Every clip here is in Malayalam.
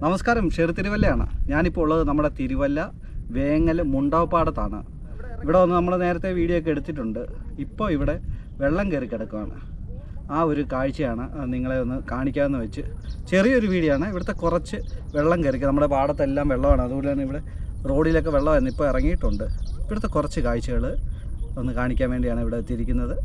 നമസ്കാരം, ഷെയർ തിരുവല്ലയാണ്. ഞാനിപ്പോൾ ഉള്ളത് നമ്മുടെ തിരുവല്ല വേങ്ങൽ മുണ്ടാവപ്പാടത്താണ്. ഇവിടെ വന്ന് നമ്മൾ നേരത്തെ വീഡിയോ ഒക്കെ എടുത്തിട്ടുണ്ട്. ഇപ്പോൾ ഇവിടെ വെള്ളം കയറി കിടക്കുകയാണ്. ആ ഒരു കാഴ്ചയാണ് നിങ്ങളെ ഒന്ന് കാണിക്കാമെന്ന് വെച്ച് ചെറിയൊരു വീഡിയോ ആണ്. ഇവിടുത്തെ കുറച്ച് വെള്ളം കയറി, നമ്മുടെ പാടത്തെല്ലാം വെള്ളമാണ്. അതുകൊണ്ട് തന്നെ ഇവിടെ റോഡിലൊക്കെ വെള്ളമായിരുന്നു, ഇപ്പോൾ ഇറങ്ങിയിട്ടുണ്ട്. ഇവിടുത്തെ കുറച്ച് കാഴ്ചകൾ ഒന്ന് കാണിക്കാൻ വേണ്ടിയാണ് ഇവിടെ എത്തിയിരിക്കുന്നത്.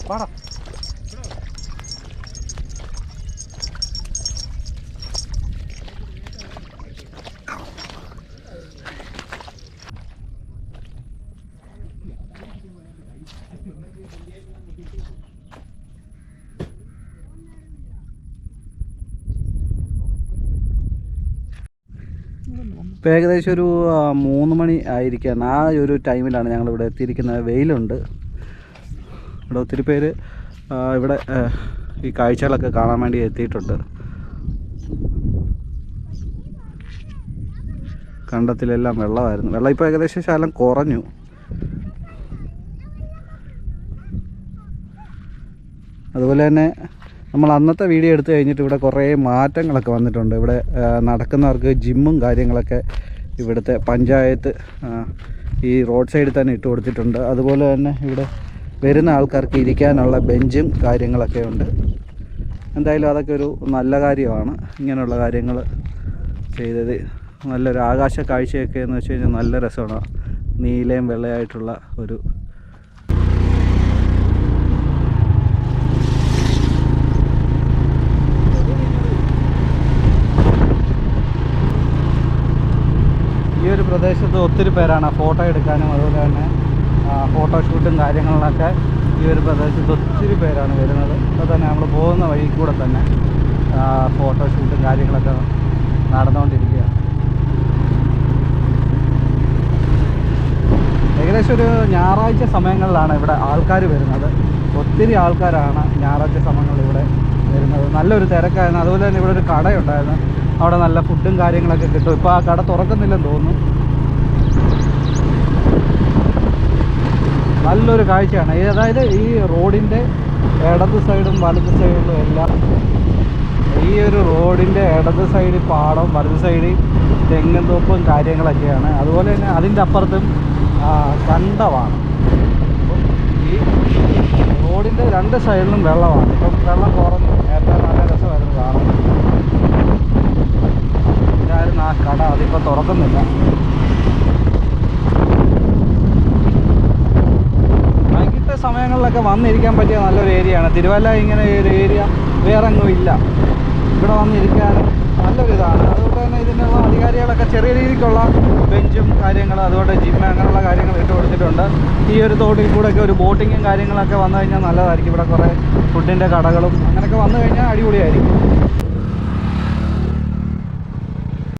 വാടാ ഇപ്പോൾ ഏകദേശം ഒരു 3 മണി ആയിരിക്കുകയാണ്. ആ ഒരു ടൈമിലാണ് ഞങ്ങളിവിടെ എത്തിയിരിക്കുന്നത്. വെയിലുണ്ട്. ഇവിടെ ഒത്തിരി പേര് ഇവിടെ ഈ കാഴ്ചകളൊക്കെ കാണാൻ വേണ്ടി എത്തിയിട്ടുണ്ട്. കണ്ടത്തിലെല്ലാം വെള്ളമായിരുന്നു. വെള്ളം ഇപ്പോൾ ഏകദേശം ശകലം കുറഞ്ഞു. അതുപോലെ തന്നെ നമ്മൾ അന്നത്തെ വീഡിയോ എടുത്തു കഴിഞ്ഞിട്ട് ഇവിടെ കുറേ മാറ്റങ്ങളൊക്കെ വന്നിട്ടുണ്ട്. ഇവിടെ നടക്കുന്നവർക്ക് ജിമ്മും കാര്യങ്ങളൊക്കെ ഇവിടുത്തെ പഞ്ചായത്ത് ഈ റോഡ് സൈഡിൽ തന്നെ ഇട്ട് കൊടുത്തിട്ടുണ്ട്. അതുപോലെ തന്നെ ഇവിടെ വരുന്ന ആൾക്കാർക്ക് ഇരിക്കാനുള്ള ബെഞ്ചും കാര്യങ്ങളൊക്കെ ഉണ്ട്. എന്തായാലും അതൊക്കെ ഒരു നല്ല കാര്യമാണ്. ഇങ്ങനെയുള്ള കാര്യങ്ങൾ ചെയ്തത് നല്ലൊരു ആകാശ കാഴ്ചയൊക്കെ എന്ന് വെച്ച് കഴിഞ്ഞാൽ നല്ല രസമാണ്. നീലയും വെള്ളയായിട്ടുള്ള ഒരു ഈ ഒരു പ്രദേശത്ത് ഒത്തിരി പേരാണ് ഫോട്ടോ എടുക്കാനും അതുപോലെ തന്നെ ഫോട്ടോഷൂട്ടും കാര്യങ്ങളിലൊക്കെ ഈ ഒരു പ്രദേശത്ത് ഒത്തിരി പേരാണ് വരുന്നത്. അപ്പോൾ തന്നെ നമ്മൾ പോകുന്ന വഴി കൂടെ തന്നെ ഫോട്ടോഷൂട്ടും കാര്യങ്ങളൊക്കെ നടന്നുകൊണ്ടിരിക്കുക. ഏകദേശം ഒരു ഞായറാഴ്ച സമയങ്ങളിലാണ് ഇവിടെ ആൾക്കാർ വരുന്നത്. ഒത്തിരി ആൾക്കാരാണ് ഞായറാഴ്ച സമയങ്ങളിൽ ഇവിടെ വരുന്നത്. നല്ലൊരു തിരക്കായിരുന്നു. അതുപോലെ തന്നെ ഇവിടെ ഒരു കടയുണ്ടായിരുന്നു. അവിടെ നല്ല ഫുഡും കാര്യങ്ങളൊക്കെ കിട്ടും. ഇപ്പോൾ ആ കട തുറക്കുന്നില്ലെന്ന് തോന്നുന്നു. നല്ലൊരു കാഴ്ചയാണ്. അതായത് ഈ റോഡിൻ്റെ ഇടത് സൈഡും വലത് സൈഡും എല്ലാം, ഈ ഒരു റോഡിൻ്റെ ഇടത് സൈഡിൽ പാടം, വലത് സൈഡിൽ തെങ്ങും തോപ്പും കാര്യങ്ങളൊക്കെയാണ്. അതുപോലെ തന്നെ അതിൻ്റെ അപ്പുറത്തും കണ്ടമാണ്. അപ്പം ഈ റോഡിൻ്റെ 2 സൈഡിലും വെള്ളമാണ്. ഇപ്പം വെള്ളം കുറഞ്ഞു. നേരത്തെ നല്ല രസമായിരുന്നു കാണാൻ. ഇതായിരുന്നു ആ കട. അതിപ്പോൾ തുറക്കുന്നില്ല. വൈകിട്ട് സമയങ്ങളിലൊക്കെ വന്നിരിക്കാൻ പറ്റിയ നല്ലൊരു ഏരിയയാണ് തിരുവല്ല. ഇങ്ങനെ ഒരു ഏരിയ വേറെ എങ്ങും ഇല്ല. ഇവിടെ വന്നിരിക്കാനും നല്ലൊരിതാണ്. അതുകൊണ്ട് തന്നെ ഇതിനുള്ള അധികാരികളൊക്കെ ചെറിയ രീതിക്കുള്ള ബെഞ്ചും കാര്യങ്ങൾ, അതുകൊണ്ട് ജിമ്മ് അങ്ങനെയുള്ള കാര്യങ്ങൾ ഇട്ട് കൊടുത്തിട്ടുണ്ട്. ഈ ഒരു തോട്ടിൽ കൂടെയൊക്കെ ഒരു ബോട്ടിങ്ങും കാര്യങ്ങളൊക്കെ വന്നു കഴിഞ്ഞാൽ നല്ലതായിരിക്കും. ഇവിടെ കുറേ ഫുഡിൻ്റെ കടകളും അങ്ങനെയൊക്കെ വന്നു കഴിഞ്ഞാൽ അടിപൊളിയായിരിക്കും.